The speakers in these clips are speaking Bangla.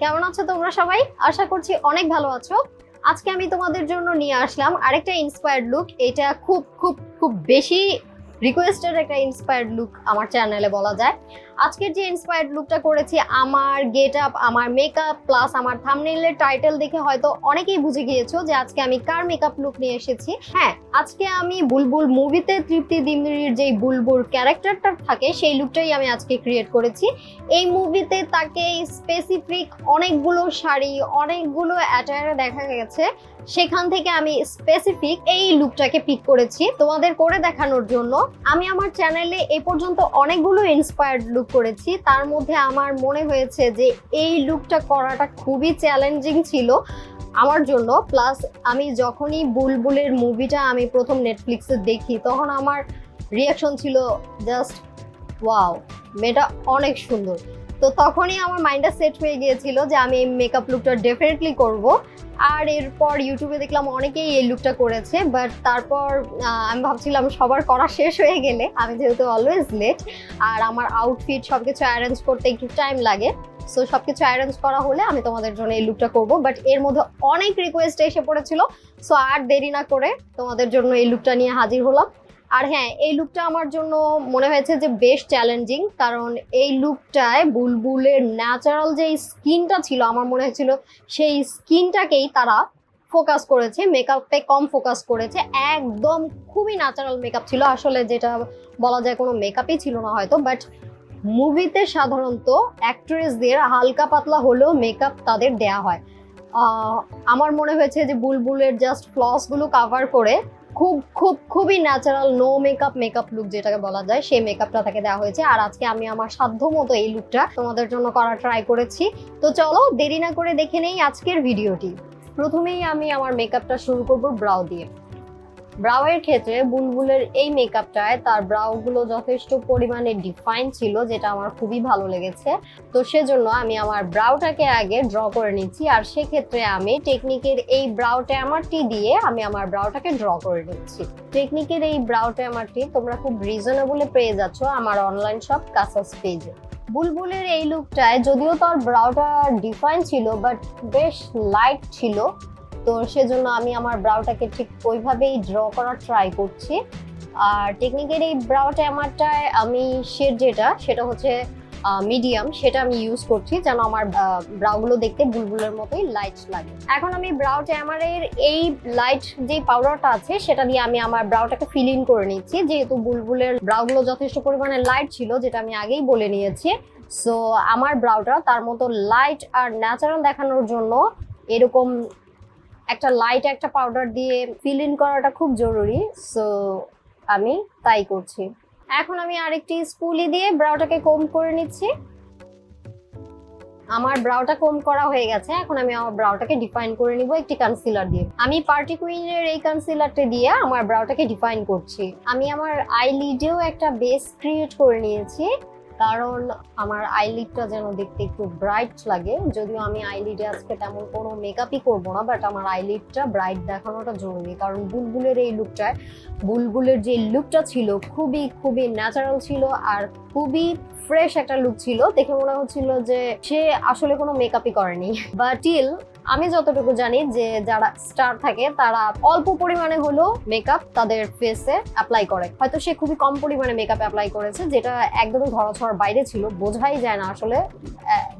কেমন আছো তোমরা সবাই? আশা করছি অনেক ভালো আছো। আজকে আমি তোমাদের জন্য নিয়ে আসলাম আরেকটা ইন্সপায়ার্ড লুক। এটা খুব খুব খুব বেশি রিকোয়েস্টেড একটা ইন্সপায়ার্ড লুক আমার চ্যানেলে বলা যায়। আজকের যে ইন্সপায়ার্ড লুকটা করেছি, আমার গেট আপ, আমার মেকআপ প্লাস আমার থাম্বনেইলের টাইটেল দেখে হয়তো অনেকেই বুঝে গিয়েছো যে আজকে আমি কার মেকআপ লুক নিয়ে এসেছি। হ্যাঁ, আজকে আমি বুলবুল মুভিতে তৃপ্তি ডিমরির যেই বুলবুল ক্যারেক্টারটা থাকে সেই লুকটাই আমি আজকে ক্রিয়েট করেছি। এই মুভিতে তাকে স্পেসিফিক অনেকগুলো শাড়ি, অনেকগুলো অ্যাটায়ারে দেখা গেছে, সেখান থেকে আমি স্পেসিফিক এই লুকটাকে পিক করেছি তোমাদের করে দেখানোর জন্য। আমি আমার চ্যানেলে এই পর্যন্ত অনেকগুলো ইন্সপায়ার্ড লুক করেছি, তার মধ্যে আমার মনে হয়েছে যে এই লুকটা করাটা খুবই চ্যালেঞ্জিং ছিল আমার জন্য। প্লাস আমি যখনই বুলবুলের মুভিটা আমি প্রথম নেটফ্লিক্সে দেখি, তখন আমার রিয়াকশন ছিল জাস্ট ওয়াও, মেয়েটা অনেক সুন্দর। তো তখনই আমার মাইন্ডটা সেট হয়ে গিয়েছিল যে আমি এই মেকআপ লুকটা ডেফিনেটলি করব। আর এরপর ইউটিউবে দেখলাম অনেকেই এই লুকটা করেছে, বাট তারপর আমি ভাবছিলাম সবার করা শেষ হয়ে গেলে, আমি যেহেতু অলওয়েজ লেট আর আমার আউটফিট সবকিছু অ্যারেঞ্জ করতে একটু টাইম লাগে, সো সবকিছু অ্যারেঞ্জ করা হলে আমি তোমাদের জন্য এই লুকটা করব। বাট এর মধ্যে অনেক রিকোয়েস্ট এসে পড়েছিল, সো আর দেরি না করে তোমাদের জন্য এই লুকটা নিয়ে হাজির হলাম। আর হ্যাঁ, এই লুকটা আমার জন্য মনে হয়েছে যে বেশ চ্যালেঞ্জিং, কারণ এই লুকটায় বুলবুলের ন্যাচারাল যে স্কিনটা ছিল, আমার মনে হয়েছিল সেই স্কিনটাকেই তারা ফোকাস করেছে, মেকআপে কম ফোকাস করেছে। একদম খুবই ন্যাচারাল মেকআপ ছিল, আসলে যেটা বলা যায় কোনো মেকআপই ছিল না হয়তো। বাট মুভিতে সাধারণত অ্যাক্ট্রেসদের হালকা পাতলা হলেও মেকআপ তাদের দেয়া হয়। আমার মনে হয়েছে যে বুলবুলের জাস্ট ফ্লসগুলো কাভার করে খুবই ন্যাচারাল নো মেকআপ লুক যেটাকে বলা যায়, সেই মেকআপটা তাকে দেওয়া হয়েছে। আর আজকে আমি আমার সাধ্য মতো এই লুকটা তোমাদের জন্য করার ট্রাই করেছি। তো চলো দেরি না করে দেখে নেই আজকের ভিডিওটি। প্রথমেই আমি আমার মেকআপটা শুরু করব ব্রাউ দিয়ে। ব্রাউয়ের ক্ষেত্রে বুলবুলের এই মেকআপটায় তার ব্রাউগুলো যথেষ্ট পরিমাণে ডিফাইন ছিল, যেটা আমার খুবই ভালো লেগেছে। তো সেজন্য আমি আমার ব্রাউটাকে আগে ড্র করে নিচ্ছি, আর সেক্ষেত্রে আমি টেকনিকের এই ব্রাউ ট্যামারটি দিয়ে আমি আমার ব্রাউটাকে ড্র করে নিচ্ছি। টেকনিকের এই ব্রাউ ট্যামারটি তোমরা খুব রিজনেবলে পেয়ে যাচ্ছ আমার অনলাইন শপ কাসাস পেজে। বুলবুলের এই লুকটায় যদিও তার ব্রাউটা ডিফাইন ছিল, বাট বেশ লাইট ছিল, তো সেজন্য আমি আমার ব্রাউটাকে ঠিক ওইভাবেই ড্র করার ট্রাই করছি। আর টেকনিকের এই ব্রাউ ট্যামারটায় আমি শেড সেটা হচ্ছে মিডিয়াম, সেটা আমি ইউজ করছি যেন আমার ব্রাউগুলো দেখতে বুলবুলের মতোই লাইট লাগে। এখন আমি ব্রাউ ট্যামারের এই লাইট যে পাউডারটা আছে সেটা দিয়ে আমি আমার ব্রাউটাকে ফিল ইন করে নিচ্ছি, যেহেতু বুলবুলের ব্রাউগুলো যথেষ্ট পরিমাণে লাইট ছিল, যেটা আমি আগেই বলে নিয়েছি। সো আমার ব্রাউটা তার মতো লাইট আর ন্যাচারাল দেখানোর জন্য এরকম একটা লাইট একটা পাউডার দিয়ে ফিল ইন করাটা খুব জরুরি, সো আমি তাই করছি। এখন আমি আরেকটি স্পুলি দিয়ে ব্রাউটাকে কোম করে নিচ্ছি। আমার ব্রাউটা কোম করা হয়ে গেছে, এখন আমি আমার ব্রাউটাকে ডিফাইন করে নিব একটি কনসিলার দিয়ে। আমি পার্টি কুইনের এই কনসিলারটা দিয়ে আমার ব্রাউটাকে ডিফাইন করছি। আমি আমার আইলিডেও একটা বেস ক্রিয়েট করে নিয়েছি, কারণ আমার আইলিডটা যেন দেখতে একটু ব্রাইট লাগে। যদিও আমি আইলিডে আজকে তেমন কোনো মেকআপই করব না, বাট আমার আইলিডটা ব্রাইট দেখানোটা জরুরি, কারণ বুলবুলের এই লুকটায় বুলবুলের যে লুকটা ছিল খুবই ন্যাচারাল ছিল আর খুবই ফ্রেশ একটা লুক ছিল। দেখে মনে হচ্ছিল যে সে আসলে কোনো মেকআপই করেনি। বাট টিল আমি যতটুকু জানি যে যারা স্টার থাকে তারা অল্প পরিমাণে হলেও মেকআপ তাদের ফেসে অ্যাপ্লাই করে, হয়তো সে খুবই কম পরিমাণে মেকআপ অ্যাপ্লাই করেছে, যেটা একদমই ধরাছোঁয়ার বাইরে ছিল, বোঝাই যায় না আসলে,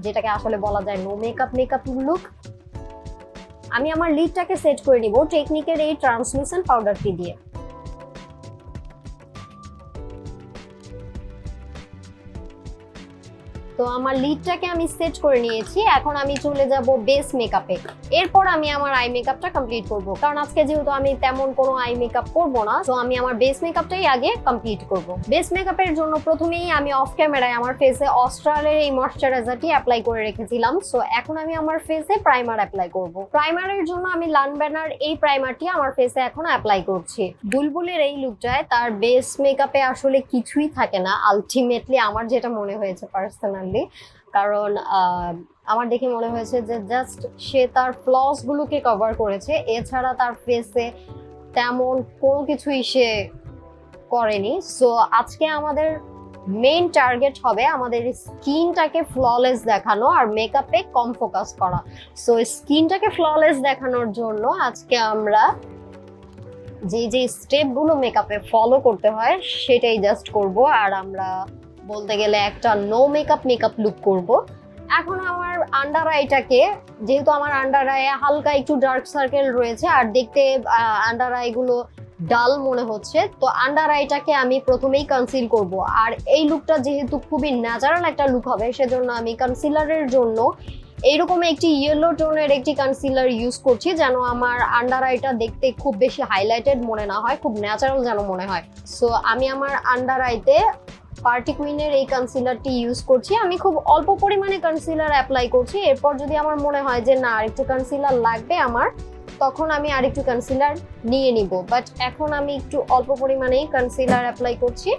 যেটাকে আসলে বলা যায় নো মেকআপ লুক। আমি আমার লিডটাকে সেট করে নিব টেকনিকের এই ট্রান্সলুসেন্ট পাউডারটি দিয়ে। তো আমার লিডটাকে আমি সেট করে নিয়েছি, এখন আমি চলে যাব বেস মেকআপে। এরপর আমি আমার আই মেকআপটা কমপ্লিট করব, কারণ আজকে যেহেতু আমি তেমন কোনো আই মেকআপ করব না, তো আমি আমার বেস মেকআপটাই আগে কমপ্লিট করব। বেস মেকআপের জন্য প্রথমেই আমি অফ ক্যামেরায় আমার ফেসে অস্ট্রালের এই ময়শ্চারাইজারটি অ্যাপ্লাই করে রেখেছিলাম। সো এখন আমি আমার ফেসে প্রাইমার অ্যাপ্লাই করব। প্রাইমারের জন্য আমি লানব্যানার এই প্রাইমারটি আমার ফেসে এখন অ্যাপ্লাই করছি। বুলবুলের এই লুকটায় তার বেস মেকআপে আসলে কিছুই থাকে না আলটিমেটলি, আমার যেটা মনে হয়েছে পার্সোনালি, কারণ আমার দেখে মনে হয়েছে যে জাস্ট সে তার ফ্লস গুলোকে কভার করেছে, এছাড়া তার ফেসে তেমন কোনো কিছুই সে করেনি। সো আজকে আমাদের মেইন টার্গেট হবে আমাদের স্কিনটাকে ফ্ললেস দেখানো আর মেকআপে কম ফোকাস করা। সো স্কিনটাকে ফ্ললেস দেখানোর জন্য আজকে আমরা যে স্টেপগুলো মেকআপে ফলো করতে হয় সেটাই জাস্ট করব। আর আমরা বলতে গেলে একটা নো মেকআপ লুক করব। এখন আমার আন্ডার আইটাকে, যেহেতু আমার আন্ডার আয়ে হালকা একটু ডার্ক সার্কেল রয়েছে আর দেখতে আন্ডার আইগুলো ডাল মনে হচ্ছে, তো আন্ডার আইটাকে আমি প্রথমেই কনসিল করব। আর এই লুকটা যেহেতু খুবই ন্যাচারাল একটা লুক হবে, সেজন্য আমি কনসিলারের জন্য এইরকম একটি ইয়েলো টোনের একটি কনসিলার ইউজ করছি, যেন আমার আন্ডার আইটা দেখতে খুব বেশি হাইলাইটেড মনে না হয়, খুব ন্যাচারাল যেন মনে হয়। সো আমি আমার আন্ডার আইতে পার্টি কুইনের এই কনসিলারটি ইউজ করছি। আমি খুব অল্প পরিমাণে কনসিলার অ্যাপ্লাই করছি। এরপর যদি আমার মনে হয় যে না আরেকটু কনসিলার লাগবে আমার, তখন আমি আরেকটু কনসিলার নিয়ে নিব। বাট এখন আমি একটু অল্প পরিমাণেই কনসিলার অ্যাপ্লাই করছি।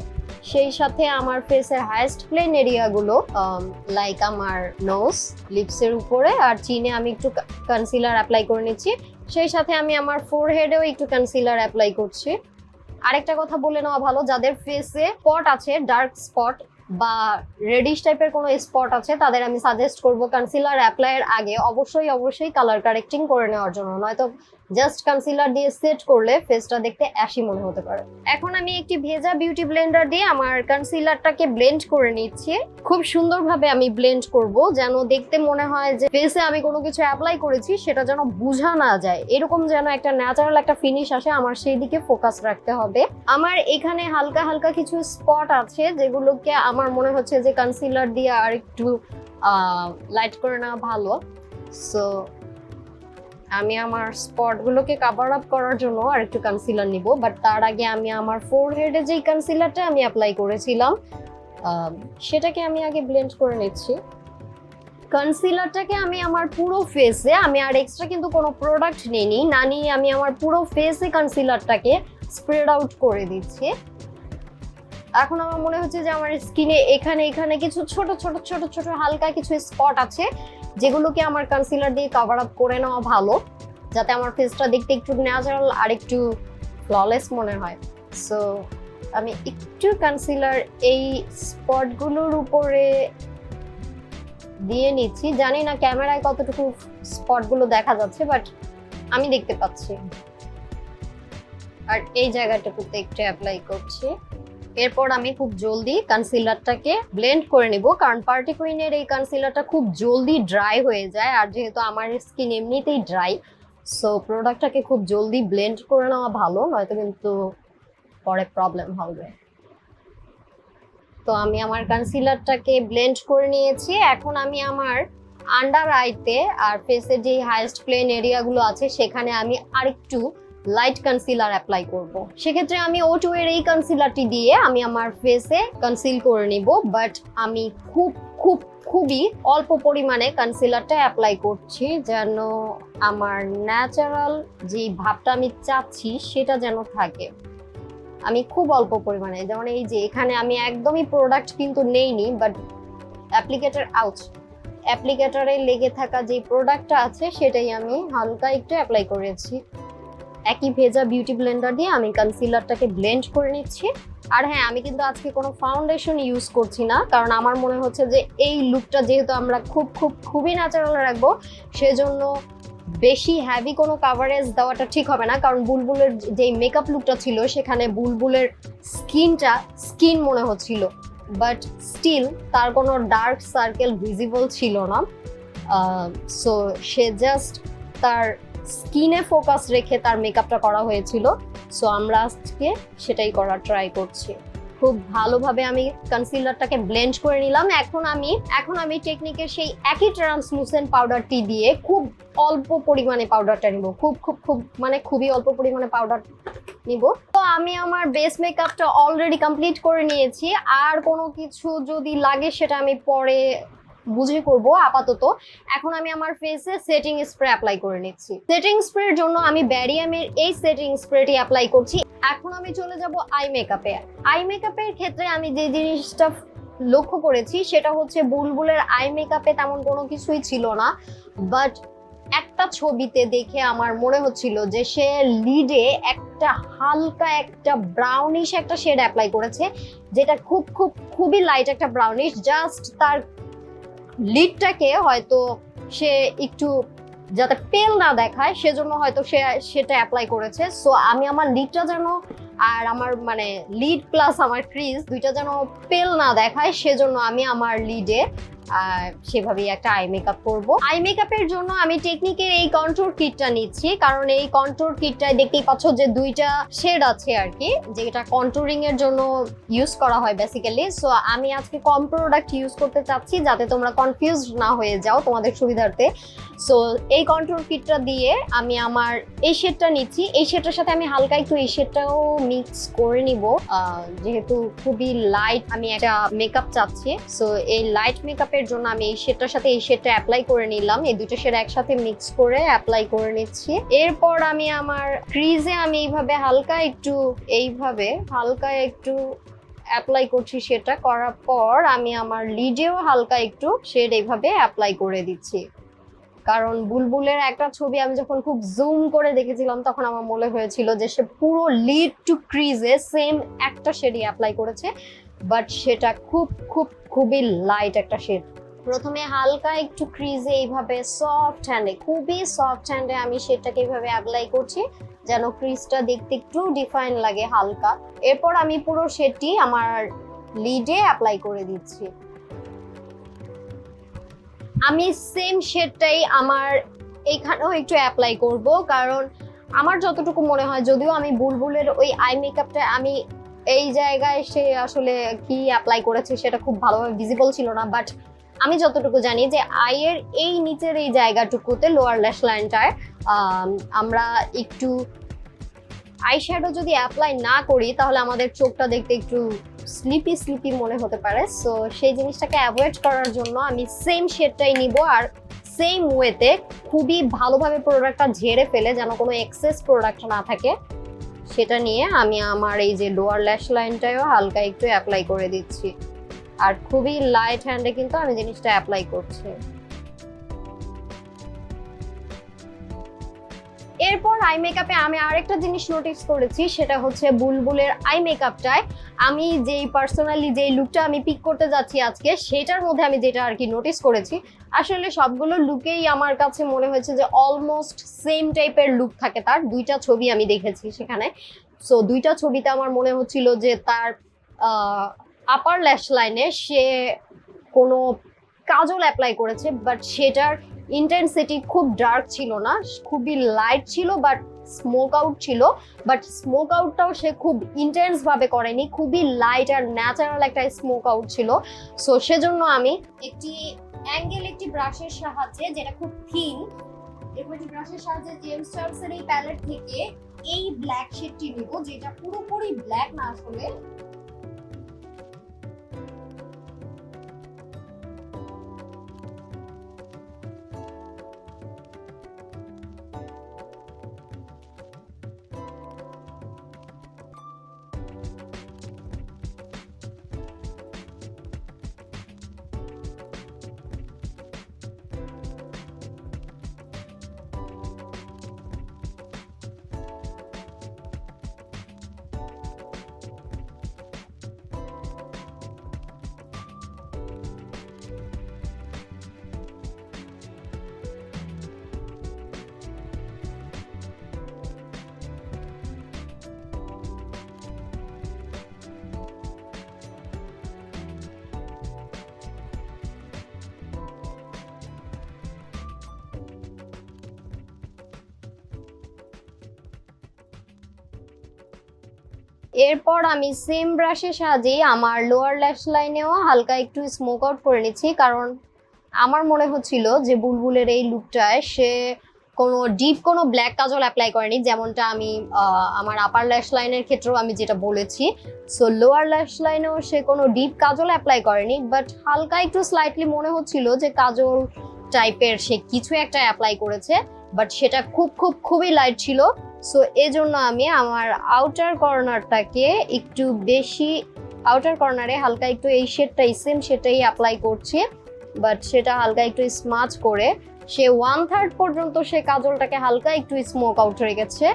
সেই সাথে আমার ফেসের হাইয়েস্ট প্লেন এরিয়াগুলো লাইক আমার নোজ, লিপসের উপরে আর চিনে আমি একটু কনসিলার অ্যাপ্লাই করে নিচ্ছি। সেই সাথে আমি আমার ফোরহেডেও একটু কনসিলার অ্যাপ্লাই করছি। আরেকটা কথা বলে নেওয়া ভালো, যাদের ফেসে স্পট আছে, ডার্ক স্পট বা রেডিশ টাইপের কোনো স্পট আছে, তাদের আমি সাজেস্ট করব কনসিলার অ্যাপ্লাইয়ের আগে অবশ্যই কালার কারেক্টিং করে নেওয়ার জন্য, নয়তো জাস্ট কনসিলার দিয়ে সেট করলে ফেসটা দেখতে অ্যাশি মনে হতে পারে। এখন আমি একটি ভেজা বিউটি ব্লেন্ডার দিয়ে আমার কনসিলারটাকে ব্লেন্ড করে নিচ্ছি। খুব সুন্দরভাবে আমি ব্লেন্ড করব, যেন দেখতে মনে হয় যে ফেসে আমি কোনো কিছু অ্যাপ্লাই করেছি, সেটা যেন বোঝা না যায়, এরকম যেন একটা ন্যাচারাল একটা ফিনিশ আসে, আমার সেই দিকে ফোকাস রাখতে হবে। আমার এখানে হালকা হালকা কিছু স্পট আছে যেগুলোকে আমার মনে হচ্ছে যে কনসিলার দিয়ে আর একটু লাইট করে নেওয়া ভালো। সো আমি আমার স্পটগুলোকে কভার আপ করার জন্য আর একটু কনসিলার নিব। বাট তার আগে আমি আমার ফোরহেডে যেই কনসিলারটা আমি অ্যাপ্লাই করেছিলাম সেটাকে আমি আগে ব্লেন্ড করে নিচ্ছি। কনসিলারটাকে আমি আমার পুরো ফেসে, আমি আর এক্সট্রা কিন্তু কোনো প্রোডাক্ট নিইনি, না নিয়ে আমি আমার পুরো ফেসে কনসিলারটাকে স্প্রেড আউট করে দিচ্ছি। এখন আমার মনে হচ্ছে যে আমার স্কিনে এখানে এখানে কিছু ছোট ছোট ছোট ছোট হালকা কিছু স্পট আছে, যেগুলোকে আমার কনসিলার দিয়ে কভার আপ করে নেওয়া ভালো, যাতে আমার ফেসটা দেখতে একটু ন্যাচারাল আর একটু ফ্ললেস মনে হয়। সো আমি একটু কনসিলার এই স্পটগুলোর উপরে দিয়ে নিচ্ছি। জানি না ক্যামেরায় কতটুকু স্পটগুলো দেখা যাচ্ছে, বাট আমি দেখতে পাচ্ছি। আর এই জায়গাটাতে একটু অ্যাপ্লাই করছি। এরপর আমি খুব জলদি কনসিলারটাকে ব্লেন্ড করে নিব, কারণ পার্টি কুইনের এই কনসিলারটা খুব জলদি ড্রাই হয়ে যায়, আর যেহেতু আমার স্কিন এমনিতেই ড্রাই, সো প্রোডাক্টটাকে খুব জলদি ব্লেন্ড করে নেওয়া ভালো, নয়তো কিন্তু পরে প্রবলেম হবে। তো আমি আমার কনসিলারটাকে ব্লেন্ড করে নিয়েছি। এখন আমি আমার আন্ডার আইতে আর ফেসের যে হাইয়েস্ট প্লেন এরিয়াগুলো আছে সেখানে আমি আরেকটু লাইট কনসিলার অ্যাপ্লাই করব। সেক্ষেত্রে আমি O2 এর এই কনসিলারটি দিয়ে আমি আমার ফেসে কনসিল করে নিব। বাট আমি খুবই অল্প পরিমাণে কনসিলারটা অ্যাপ্লাই করছি, যেন আমার ন্যাচারাল যে ভাবটা আমি চাচ্ছি সেটা যেন থাকে। আমি খুব অল্প পরিমাণে, যেমন এই যে এখানে আমি একদমই প্রোডাক্ট কিন্তু নেইনি, বাট অ্যাপ্লিকেটরে লেগে থাকা যে প্রোডাক্টটা আছে সেটাই আমি হালকা একটু অ্যাপ্লাই করেছি। একই ভেজা বিউটি ব্লেন্ডার দিয়ে আমি কনসিলারটাকে ব্লেন্ড করে নিচ্ছি। আর হ্যাঁ, আমি কিন্তু আজকে কোনো ফাউন্ডেশন ইউজ করছি না, কারণ আমার মনে হচ্ছে যে এই লুকটা যেহেতু আমরা খুবই ন্যাচারাল রাখবো, সেজন্য বেশি হ্যাভি কোনো কাভারেজ দেওয়াটা ঠিক হবে না। কারণ বুলবুলের যেই মেকআপ লুকটা ছিল সেখানে বুলবুলের স্কিন মনে হচ্ছিল, বাট স্টিল তার কোনো ডার্ক সার্কেল ভিজিবল ছিল না। সো সে জাস্ট তার স্কিনে ফোকাস রেখে তার মেকআপটা করা হয়েছিল। সো আমরা আজকে সেটাই করার ট্রাই করছি। খুব ভালোভাবে আমি কনসিলারটাকে ব্লেন্ড করে নিলাম। এখন আমি টেকনিকের সেই একই ট্রান্সলুসেন্ট পাউডারটি দিয়ে খুব অল্প পরিমাণে পাউডারটা নিব, খুবই অল্প পরিমাণে পাউডার নিব। তো আমি আমার বেস মেকআপটা অলরেডি কমপ্লিট করে নিয়েছি। আর কোনো কিছু যদি লাগে সেটা আমি পরে বুঝে করব। আপাতত এখন আমি আমার ফেসে সেটিং স্প্রে অ্যাপ্লাই করে নিচ্ছি। সেটিং স্প্রের জন্য আমি ব্যারিয়ামের এই সেটিং স্প্রেটি অ্যাপ্লাই করছি। এখন আমি চলে যাব আই মেকআপের ক্ষেত্রে আমি যে জিনিসটা লক্ষ্য করেছি সেটা হচ্ছে বুলবুলের আই মেকআপে তেমন কোনো কিছুই ছিল না, বাট একটা ছবিতে দেখে আমার মনে হচ্ছিল যে সে লিডে একটা হালকা একটা ব্রাউনিশ একটা শেড অ্যাপ্লাই করেছে, যেটা খুবই লাইট একটা ব্রাউনিশ। জাস্ট তার লিডটাকে হয়তো সে একটু যাতে পেল না দেখায় সেজন্য হয়তো সে সেটা অ্যাপ্লাই করেছে। সো আমি আমার লিডটা যেন আর আমার মানে লিড প্লাস আমার ক্রিজ দুইটা যেন পেল না দেখায় সেজন্য আমি আমার লিডে সেভাবেই একটা আই মেকআপ করব। আই মেকআপের জন্য আমি টেকনিকের এই কন্ট্যুর কিটটা নিচ্ছি, কারণ এই কন্ট্যুর কিটটায় দেখতেই পাচ্ছ যে দুইটা শেড আছে আর কি, যেটা কন্ট্যুরিং এর জন্য ইউজ করা হয় বেসিক্যালি। সো আমি আজকে কম প্রোডাক্ট ইউজ করতে চাচ্ছি যাতে তোমরা কনফিউজড না হয়ে যাও তোমাদের সুবিধার্থে। সো এই কন্ট্যুর কিটটা দিয়ে আমি আমার এই শেডটা নিচ্ছি। এই শেডটার সাথে আমি হালকা একটু এই শেডটাও মিক্স করে নিব, যেহেতু খুবই লাইট আমি একটা মেকআপ চাচ্ছি। সো এই লাইট মেকআপের জন্য আমি এই শেডটার সাথে এই শেডটা অ্যাপ্লাই করে নিলাম। এই দুটো শেড একসাথে মিক্স করে অ্যাপ্লাই করে নিচ্ছি। এরপর আমি আমার ক্রিজে আমি এইভাবে হালকা একটু অ্যাপ্লাই করছি। সেটা করার পর আমি আমার লিডেও হালকা একটু শেড এইভাবে অ্যাপ্লাই করে দিচ্ছি, কারণ বুলবুলের একটা ছবি আমি যখন খুব জুম করে দেখেছিলাম তখন আমার মনে হয়েছিল যে সে পুরো লিড টু ক্রিজে সেম একটা শেডই অ্যাপ্লাই করেছে, বাট সেটা খুবই লাইট একটা শেড। প্রথমে হালকা একটু ক্রিজে এইভাবে খুবই সফট হ্যান্ডে আমি শেডটাকে এইভাবে অ্যাপ্লাই করছি যেন ক্রিজটা দেখতে একটু ডিফাইন লাগে হালকা। এরপর আমি পুরো শেডটি আমার লিডে অ্যাপ্লাই করে দিচ্ছি। আমি সেম শেডটাই আমার এইখানেও একটু অ্যাপ্লাই করব, কারণ আমার যতটুকু মনে হয়, যদিও আমি বুলবুলের ওই আই মেকআপটা আমি এই জায়গায় সে আসলে কি অ্যাপ্লাই করেছে সেটা খুব ভালোভাবে ভিজিবল ছিল না, বাট আমি যতটুকু জানি যে আইয়ের এই নিচের এই জায়গাটুকুতে লোয়ার ল্যাশ লাইনটায় আমরা একটু আই শ্যাডো যদি অ্যাপ্লাই না করি তাহলে আমাদের চোখটা দেখতে একটু স্লিপি মনে হতে পারে। সো সেই জিনিসটাকে অ্যাভয়েড করার জন্য আমি সেম শেডটাই নিব, আর সেম ওয়েতে খুবই ভালোভাবে প্রোডাক্টটা ঝেড়ে ফেলে যেন কোনো এক্সেস প্রোডাক্ট না থাকে সেটা নিয়ে আমি আমার এই যে লোয়ার ল্যাশ লাইনটাও হালকা একটু অ্যাপ্লাই করে দিচ্ছি। আর খুবই লাইট হ্যান্ডে কিন্তু আমি জিনিসটা অ্যাপ্লাই করছি। এরপর আই মেকআপে আমি আরেকটা জিনিস নোটিস করেছি, সেটা হচ্ছে বুলবুলের আই মেকআপটায় আমি পার্সোনালি যেই লুকটা আমি পিক করতে যাচ্ছি আজকে সেটার মধ্যে আমি যেটা আর কি নোটিস করেছি, আসলে সবগুলো লুকেই আমার কাছে মনে হয়েছে যে অলমোস্ট সেম টাইপের লুক থাকে। তার দুইটা ছবি আমি দেখেছি সেখানে। সো দুইটা ছবিতে আমার মনে হচ্ছিল যে তার আপার ল্যাশ লাইনে সে কোনো কাজল অ্যাপ্লাই করেছে, বাট সেটার ইন্টেন্সিটি খুব ডার্ক ছিল না, খুবই লাইট ছিল, বাট স্মোক আউট ছিল। বাট স্মোক আউটটাও সে খুব ইন্টেন্স ভাবে করেনি, খুবই লাইট আর ন্যাচারাল একটা স্মোক আউট ছিল। সো সেজন্য আমি একটি ব্রাশের সাহায্যে, যেটা খুব থিন, একটি ব্রাশের সাহায্যে জেমস চার্লসের এই প্যালেট থেকে এই ব্ল্যাক শেডটি নিব, যেটা পুরোপুরি ব্ল্যাক না আসলে। এরপর আমি সেম ব্রাশের সাহায্যে আমার লোয়ার ল্যাশ লাইনেও হালকা একটু স্মোক আউট করে নিচ্ছি, কারণ আমার মনে হচ্ছিল যে বুলবুলের এই লুকটায় সে কোনো ব্ল্যাক কাজল অ্যাপ্লাই করেনি, যেমনটা আমি আমার আপার ল্যাশ লাইনের ক্ষেত্রেও আমি যেটা বলেছি। সো লোয়ার ল্যাশ লাইনেও সে কোনো ডিপ কাজল অ্যাপ্লাই করেনি, বাট হালকা একটু স্লাইটলি মনে হচ্ছিল যে কাজল টাইপের সে কিছু একটা অ্যাপ্লাই করেছে, বাট সেটা খুবই লাইট ছিল। সো এজন্য আমি আমার আউটার কর্নারটাকে একটু বেশি, আউটার কর্নারে হালকা একটু এই শেডটাই সেম শেডটাই অ্যাপ্লাই করছি, বাট সেটা হালকা একটু স্মাচ করে সে 1/3 পর্যন্ত সে কাজলটাকে হালকা একটু স্মোক আউট রেখেছে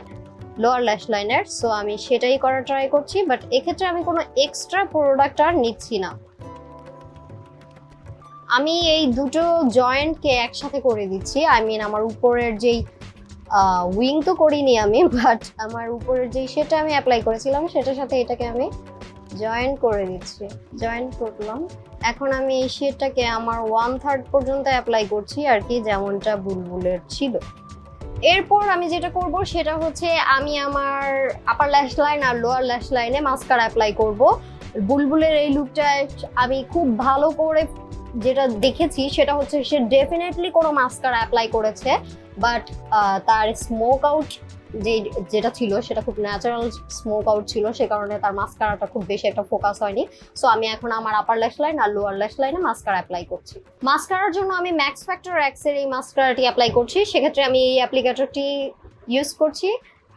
লোয়ার ল্যাশ লাইনের। সো আমি সেটাই করার ট্রাই করছি, বাট এক্ষেত্রে আমি কোনো এক্সট্রা প্রোডাক্ট আর নিচ্ছি না। আমি এই দুটো জয়েন্টকে একসাথে করে দিচ্ছি। আই মিন আমার উপরের যেই উইং তো করিনি আমি, বাট আমার উপরের যেই সেটা আমি অ্যাপ্লাই করেছিলাম সেটার সাথে এটাকে আমি জয়েন্ট করে দিচ্ছি। জয়েন্ট করলাম। এখন আমি এই শেডটাকে আমার 1/3 পর্যন্ত অ্যাপ্লাই করছি আর কি, যেমনটা বুলবুলের ছিল। এরপর আমি যেটা করব সেটা হচ্ছে আমি আমার আপার ল্যাশ লাইন আর লোয়ার ল্যাশ লাইনে মাস্কারা অ্যাপ্লাই করব। বুলবুলের এই লুকটায় আমি খুব ভালো করে যেটা দেখেছি সেটা হচ্ছে সে ডেফিনেটলি কোনো মাস্কারা অ্যাপ্লাই করেছে, বাট তার স্মোক আউট যেটা ছিল সেটা খুব ন্যাচারাল স্মোক আউট ছিল, সে কারণে তার মাস্কারাটা খুব বেশি একটা ফোকাস হয়নি। সো আমি এখন আমার আপার ল্যাশ লাইন আর লোয়ার ল্যাশ লাইনে মাস্কারা অ্যাপ্লাই করছি। মাস্কারার জন্য আমি ম্যাক্স ফ্যাক্টর এক্সের এই মাস্কারাটি অ্যাপ্লাই করছি। সেক্ষেত্রে আমি এই অ্যাপ্লিকেটরটি ইউজ করছি।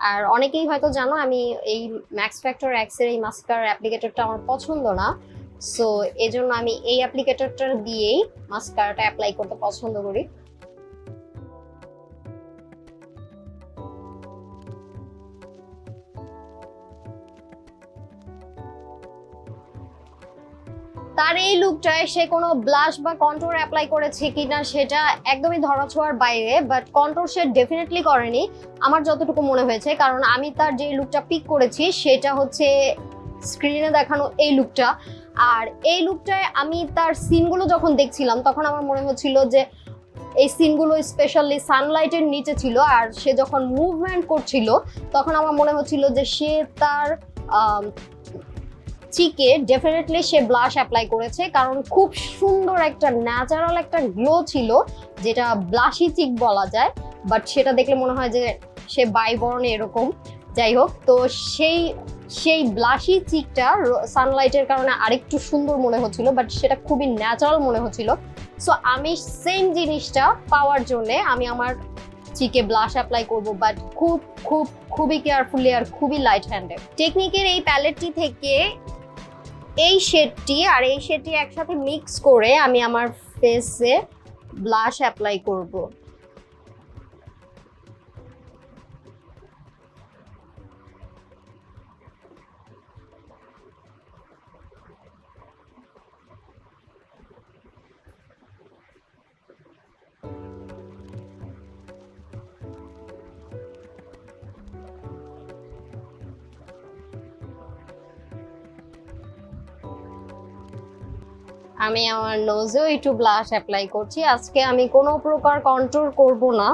আর অনেকেই হয়তো জানো আমি এই ম্যাক্স ফ্যাক্টর এক্সের এই মাস্কারা অ্যাপ্লিকেটরটা আমার পছন্দ না। সো এই জন্য আমি এই অ্যাপ্লিকেটরটা দিয়েই মাস্কারাটা অ্যাপ্লাই করতে পছন্দ করি। তার এই লুকটায় সে কোনো ব্লাশ বা কন্ট্যুর অ্যাপ্লাই করেছে কিনা সেটা একদমই ধরাছোঁয়ার বাইরে, বাট কন্ট্যুর সে ডেফিনেটলি করেনি আমার যতটুকু মনে হয়েছে, কারণ আমি তার যে লুকটা পিক করেছি সেটা হচ্ছে স্ক্রিনে দেখানো এই লুকটা। আর এই লুকটায় আমি তার সিনগুলো যখন দেখছিলাম তখন আমার মনে হচ্ছিল যে এই সিনগুলো স্পেশালি সানলাইটের নিচে ছিল, আর সে যখন মুভমেন্ট করছিল তখন আমার মনে হচ্ছিল যে সে তার চিকে ডেফিনেটলি সে ব্লাশ অ্যাপ্লাই করেছে, কারণ খুব সুন্দর একটা ন্যাচারাল একটা গ্লো ছিল যেটা ব্লাশি চিক বলা যায়, বাট সেটা দেখলে মনে হয় যে সে বাইবর্নে এরকম। যাই হোক, তো সেই ব্লাশি চিকটা সানলাইটের কারণে আরেকটু সুন্দর মনে হচ্ছিল, বাট সেটা খুবই ন্যাচারাল মনে হচ্ছিল। সো আমি সেম জিনিসটা পাওয়ার জন্য আমি আমার চিকে ব্লাশ অ্যাপ্লাই করব, বাট খুবই কেয়ারফুলি আর খুবই লাইট হ্যান্ডেড। টেকনিকের এই প্যালেটটি থেকে এই শেডটি আর এই শেডটি একসাথে মিক্স করে আমি আমার ফেসে ব্লাশ অ্যাপ্লাই করব। আমি আমার নোজেও একটু ব্লাশ অ্যাপ্লাই করছি। আজকে আমি কোনো প্রকার কন্ট্যুর করব না,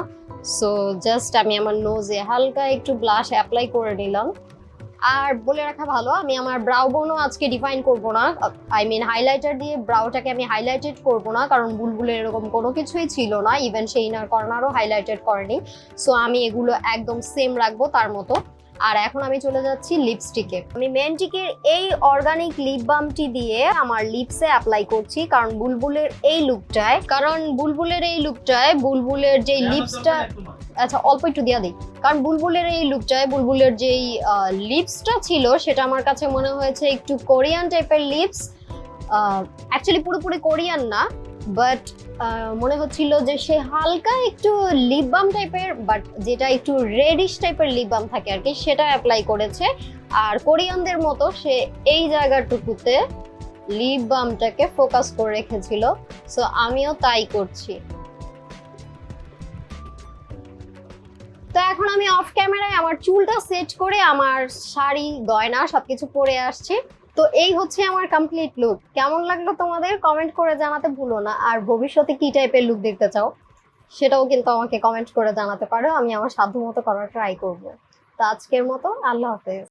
সো জাস্ট আমি আমার নোজে হালকা একটু ব্লাশ অ্যাপ্লাই করে নিলাম। আর বলে রাখা ভালো, আমি আমার ব্রাউ বোনও আজকে ডিফাইন করব না, আই মিন হাইলাইটার দিয়ে ব্রাউটাকে আমি হাইলাইটেড করব না, কারণ বুলবুলের এরকম কোনো কিছুই ছিল না, ইভেন সেই ইনার কর্নারও হাইলাইটেড করেনি। সো আমি এগুলো একদম সেম রাখবো তার মতো। আর এখন আমি চলে যাচ্ছি লিপস্টিকে। আমি মেন্টিকের এই অর্গানিক লিপ বামটি দিয়ে আমার লিপসে অ্যাপ্লাই করছি, কারণ বুলবুলের এই লুকটায় বুলবুলের যেই লিপসটা, আচ্ছা অল্প একটু দিয়া দিই, কারণ বুলবুলের এই লুকটায় বুলবুলের যেই লিপসটা ছিল সেটা আমার কাছে মনে হয়েছে একটু কোরিয়ান টাইপের লিপস। অ্যাকচুয়ালি পুরোপুরি কোরিয়ান না, বাট মনে হচ্ছিল যে সে হালকা একটু লিপ বাম টাইপের, বাট যেটা একটু রেডিশ টাইপের লিপ বাম থাকে আর কি, সেটা অ্যাপ্লাই করেছে। আর কোরিয়ানদের মতো সে এই জায়গাটুকুতে লিপ বামটাকে ফোকাস করে রেখেছিল। সো আমিও তাই করছি। তো এখন আমি অফ ক্যামেরায় আমার চুলটা সেট করে আমার শাড়ি গয়না সবকিছু পরে আসছি। তো এই হচ্ছে আমার কমপ্লিট লুক। কেমন লাগলো তোমাদের কমেন্ট করে জানাতে ভুলো না। আর ভবিষ্যতে কি টাইপের লুক দেখতে চাও সেটাও কিন্তু আমাকে কমেন্ট করে জানাতে পারো, আমি আমার সাধ্যমতো করার ট্রাই করব। তো আজকের মতো আল্লাহ হাফেজ।